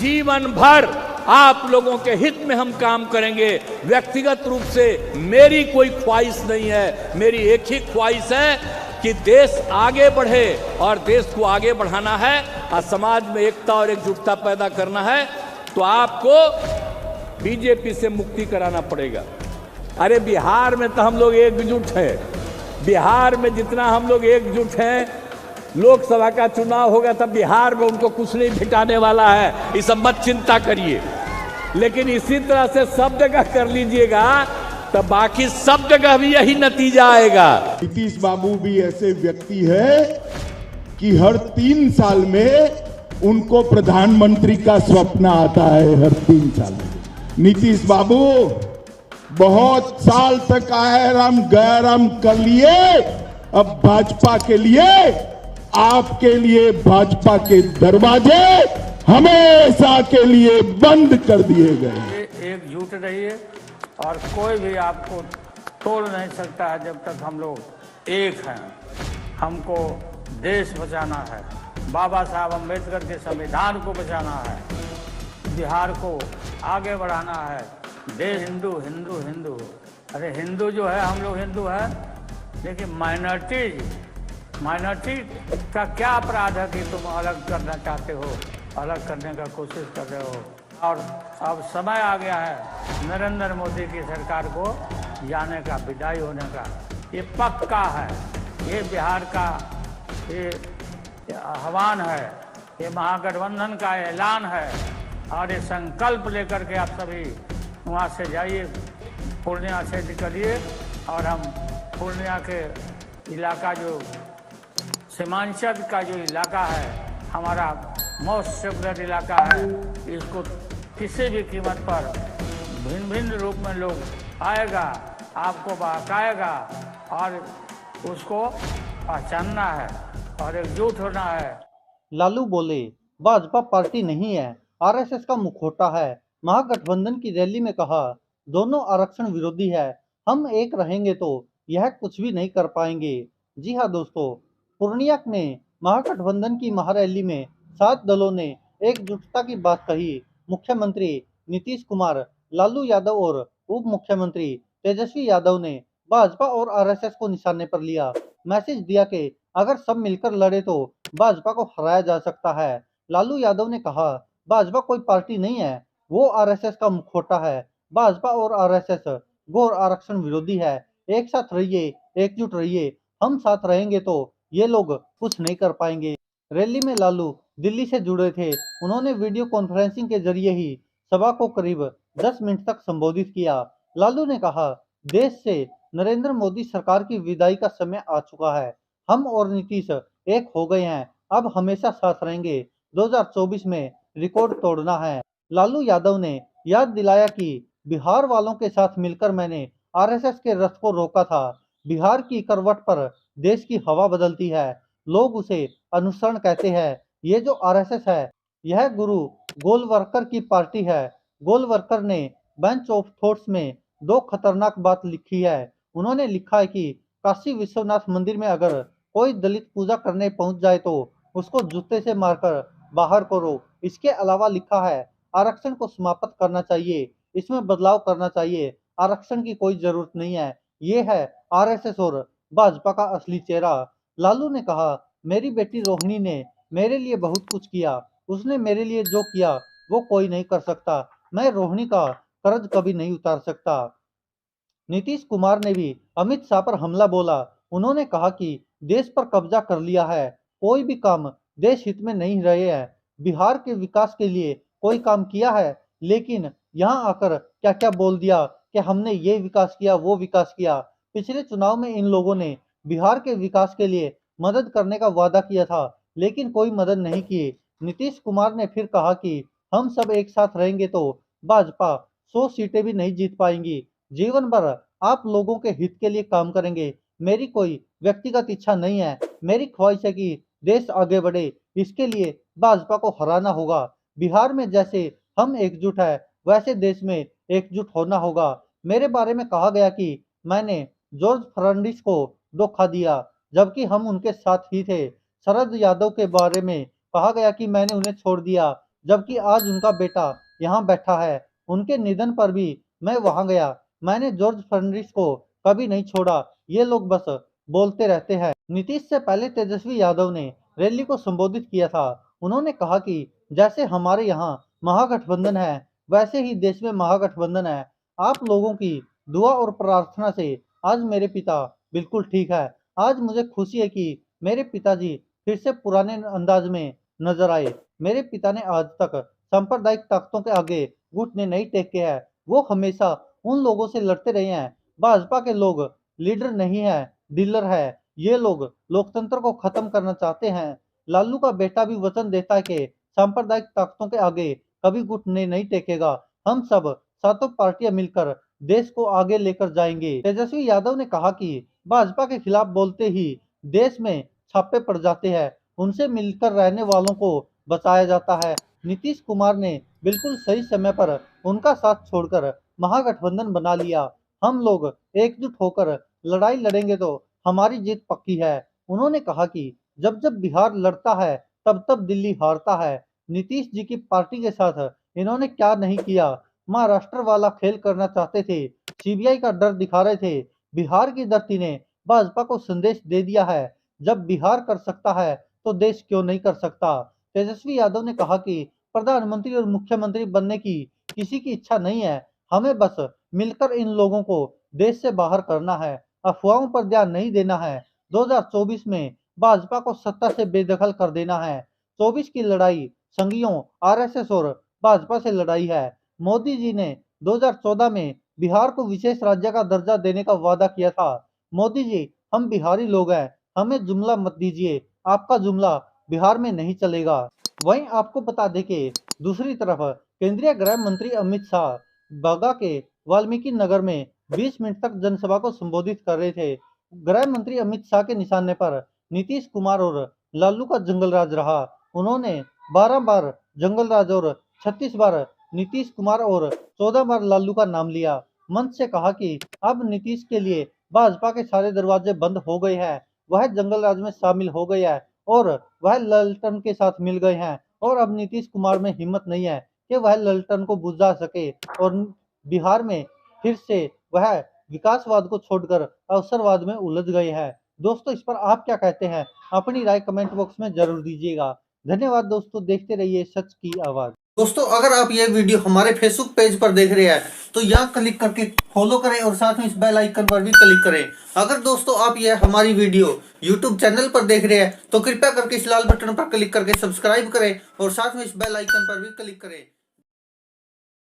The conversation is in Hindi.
जीवन भर आप लोगों के हित में हम काम करेंगे। व्यक्तिगत रूप से मेरी कोई ख्वाहिश नहीं है, मेरी एक ही ख्वाहिश है कि देश आगे बढ़े, और देश को आगे बढ़ाना है और समाज में एकता और एकजुटता पैदा करना है तो आपको बीजेपी से मुक्ति कराना पड़ेगा। अरे बिहार में तो हम लोग एकजुट हैं, बिहार में जितना हम लोग एकजुट हैं, लोकसभा का चुनाव होगा तब बिहार में उनको कुछ नहीं भिटाने वाला है, इस सब मत चिंता करिए। लेकिन इसी तरह से सब जगह कर लीजिएगा तो बाकी सब जगह भी यही नतीजा आएगा। नीतीश बाबू भी ऐसे व्यक्ति है कि हर 3 साल में उनको प्रधानमंत्री का स्वप्न आता है, हर 3 साल में। नीतीश बाबू बहुत साल तक आराम गैराम कर लिए, अब भाजपा के लिए, आपके लिए भाजपा के दरवाजे हमेशा के लिए बंद कर दिए गए। एकजुट रहिए और कोई भी आपको तोड़ नहीं सकता है जब तक हम लोग एक हैं। हमको देश बचाना है, बाबा साहब अम्बेडकर के संविधान को बचाना है, बिहार को आगे बढ़ाना है। देश हिंदू हिंदू हिंदू, अरे हिंदू जो है हम लोग हिंदू हैं, लेकिन माइनॉरिटी का क्या अपराध है कि तुम अलग करना चाहते हो, अलग करने का कोशिश कर रहे हो। और अब समय आ गया है नरेंद्र मोदी की सरकार को जाने का, विदाई होने का। ये पक्का है, ये बिहार का ये आह्वान है, ये महागठबंधन का ऐलान है। और ये संकल्प लेकर के आप सभी वहाँ से जाइए, पूर्णिया से निकलिए और हम पूर्णिया के इलाका जो सीमांचल का जो इलाका है, हमारा मोस्ट सेक्युलर इलाका है, इसको किसी भी कीमत पर भिन्न भिन्न रूप में लोग आएगा, आपको बहकाएगा और उसको पहचानना है और एकजुट होना है। लालू बोले, भाजपा पार्टी नहीं है, आरएसएस का मुखौटा है। महागठबंधन की रैली में कहा, दोनों आरक्षण विरोधी है, हम एक रहेंगे तो यह कुछ भी नहीं कर पाएंगे। जी हाँ दोस्तों, पूर्णिया में महागठबंधन की महारैली में 7 दलों ने एकजुटता की बात कही। मुख्यमंत्री नीतीश कुमार, लालू यादव और उप मुख्यमंत्री तेजस्वी यादव ने भाजपा और आरएसएस को निशाने पर लिया। मैसेज दिया कि अगर सब मिलकर लड़े तो भाजपा को हराया जा सकता है। लालू यादव ने कहा, भाजपा कोई पार्टी नहीं है, वो आरएसएस का मुखौटा है। भाजपा और आरएसएस घोर आरक्षण विरोधी है। एक साथ रहिए, एकजुट रहिए, हम साथ रहेंगे तो ये लोग कुछ नहीं कर पाएंगे। रैली में लालू दिल्ली से जुड़े थे। उन्होंने वीडियो कॉन्फ्रेंसिंग के जरिए ही सभा को करीब 10 मिनट तक संबोधित किया। लालू ने कहा, देश से नरेंद्र मोदी सरकार की विदाई का समय आ चुका है। हम और नीतीश एक हो गए हैं, अब हमेशा साथ रहेंगे। 2024 में रिकॉर्ड तोड़ना है। लालू यादव ने याद दिलाया कि बिहार वालों के साथ मिलकर मैंने आरएसएस के रथ को रोका था। बिहार की करवट पर देश की हवा बदलती है, लोग उसे अनुसरण कहते हैं। ये जो आरएसएस है, यह गुरु गोलवलकर की पार्टी है। गोलवलकर ने बेंच ऑफ थॉट्स में 2 खतरनाक बात लिखी है। उन्होंने लिखा है कि काशी विश्वनाथ मंदिर में अगर कोई दलित पूजा करने पहुंच जाए तो उसको जूते से मारकर बाहर करो। इसके अलावा लिखा है, आरक्षण को समाप्त करना चाहिए, इसमें बदलाव करना चाहिए, आरक्षण की कोई जरूरत नहीं है। ये है आरएसएस और भाजपा का असली चेहरा। लालू ने कहा, मेरी बेटी रोहिणी ने मेरे लिए बहुत कुछ किया, उसने मेरे लिए जो किया वो कोई नहीं कर सकता। मैं रोहिणी का कर्ज कभी नहीं उतार सकता। नीतीश कुमार ने भी अमित शाह पर हमला बोला। उन्होंने कहा कि देश पर कब्जा कर लिया है, कोई भी काम देश हित में नहीं रहे हैं। बिहार के विकास के लिए कोई काम किया है, लेकिन यहाँ आकर क्या क्या बोल दिया कि हमने ये विकास किया, वो विकास किया। पिछले चुनाव में इन लोगों ने बिहार के विकास के लिए मदद करने का वादा किया था, लेकिन कोई मदद नहीं की। नीतीश कुमार ने फिर कहा कि हम सब एक साथ रहेंगे तो भाजपा 100 सीटें भी नहीं जीत पाएंगी। जीवन भर आप लोगों के हित के लिए काम करेंगे। मेरी कोई व्यक्तिगत इच्छा नहीं है, मेरी ख्वाहिश है कि देश आगे बढ़े, इसके लिए भाजपा को हराना होगा। बिहार में जैसे हम एकजुट है, वैसे देश में एकजुट होना होगा। मेरे बारे में कहा गया कि मैंने जॉर्ज फर्नांडिस को धोखा दिया, जबकि हम उनके साथ ही थे। शरद यादव के बारे में कहा गया कि मैंने उन्हें छोड़ दिया। जबकि आज उनका बेटा यहाँ बैठा है। उनके निधन पर भी मैं वहां गया। मैंने जॉर्ज फर्नांडिस को कभी नहीं छोड़ा। ये लोग बस बोलते रहते हैं। नीतीश से पहले तेजस्वी यादव ने रैली को संबोधित किया था। उन्होंने कहा कि जैसे हमारे यहाँ महागठबंधन है, वैसे ही देश में महागठबंधन है। आप लोगों की दुआ और प्रार्थना से आज मेरे पिता बिल्कुल ठीक है। आज मुझे खुशी है कि मेरे पिताजी फिर से पुराने अंदाज में नजर आए। मेरे पिता ने आज तक सांप्रदायिक ताकतों के आगे घुटने नहीं टेके हैं। वो हमेशा उन लोगों से लड़ते रहे हैं। भाजपा के लोग लीडर नहीं है, डीलर है। ये लोग लोकतंत्र को खत्म करना चाहते हैं। लालू का बेटा भी वचन देता है कि सांप्रदायिक ताकतों के आगे कभी घुटने नहीं टेकेगा। हम सब सातों पार्टियां मिलकर देश को आगे लेकर जाएंगे। तेजस्वी यादव ने कहा कि भाजपा के खिलाफ बोलते ही देश में छापे पड़ जाते हैं। उनसे मिलकर रहने वालों को बचाया जाता है। नीतीश कुमार ने बिल्कुल सही समय पर उनका साथ छोड़कर महागठबंधन बना लिया। हम लोग एकजुट होकर लड़ाई लड़ेंगे तो हमारी जीत पक्की है। उन्होंने कहा कि जब जब बिहार लड़ता है तब तब दिल्ली हारता है। नीतीश जी की पार्टी के साथ इन्होंने क्या नहीं किया। महाराष्ट्र वाला खेल करना चाहते थे, सीबीआई का डर दिखा रहे थे। बिहार की धरती ने भाजपा को संदेश दे दिया है, जब बिहार कर सकता है तो देश क्यों नहीं कर सकता। तेजस्वी यादव ने कहा कि प्रधानमंत्री और मुख्यमंत्री बनने की किसी की इच्छा नहीं है। हमें बस मिलकर इन लोगों को देश से बाहर करना है। अफवाहों पर ध्यान नहीं देना है। 2024 में भाजपा को सत्ता से बेदखल कर देना है। 24 की लड़ाई संघियों, आरएसएस और भाजपा से लड़ाई है। मोदी जी ने 2014 में बिहार को विशेष राज्य का दर्जा देने का वादा किया था। मोदी जी, हम बिहारी लोग हैं, हमें जुमला मत दीजिए। आपका जुमला बिहार में नहीं चलेगा। वहीं आपको बता दें कि दूसरी तरफ केंद्रीय गृह मंत्री अमित शाह बागा के वाल्मीकि नगर में 20 मिनट तक जनसभा को संबोधित कर रहे थे। गृह मंत्री अमित शाह के निशाने पर नीतीश कुमार और लालू का जंगल राज रहा। उन्होंने 12 बार जंगल राज और 36 बार नीतीश कुमार और 14 बार लालू का नाम लिया। मंच से कहा कि अब नीतीश के लिए भाजपा के सारे दरवाजे बंद हो गए हैं। वह जंगल राज में शामिल हो गए हैं और वह ललटन के साथ मिल गए हैं और अब नीतीश कुमार में हिम्मत नहीं है कि वह ललटन को बुझा सके और बिहार में फिर से वह विकासवाद को छोड़कर अवसरवाद में उलझ गए हैं। दोस्तों, इस पर आप क्या कहते हैं? अपनी राय कमेंट बॉक्स में जरूर दीजिएगा। धन्यवाद दोस्तों, देखते रहिए सच की आवाज। दोस्तों, अगर आप ये वीडियो हमारे फेसबुक पेज पर देख रहे हैं तो यहाँ क्लिक करके फॉलो करें और साथ में इस बेल आइकन पर भी क्लिक करें। अगर दोस्तों आप ये हमारी वीडियो यूट्यूब चैनल पर देख रहे हैं तो कृपया करके इस लाल बटन पर क्लिक करके सब्सक्राइब करें और साथ में इस बेल आइकन पर भी क्लिक करें।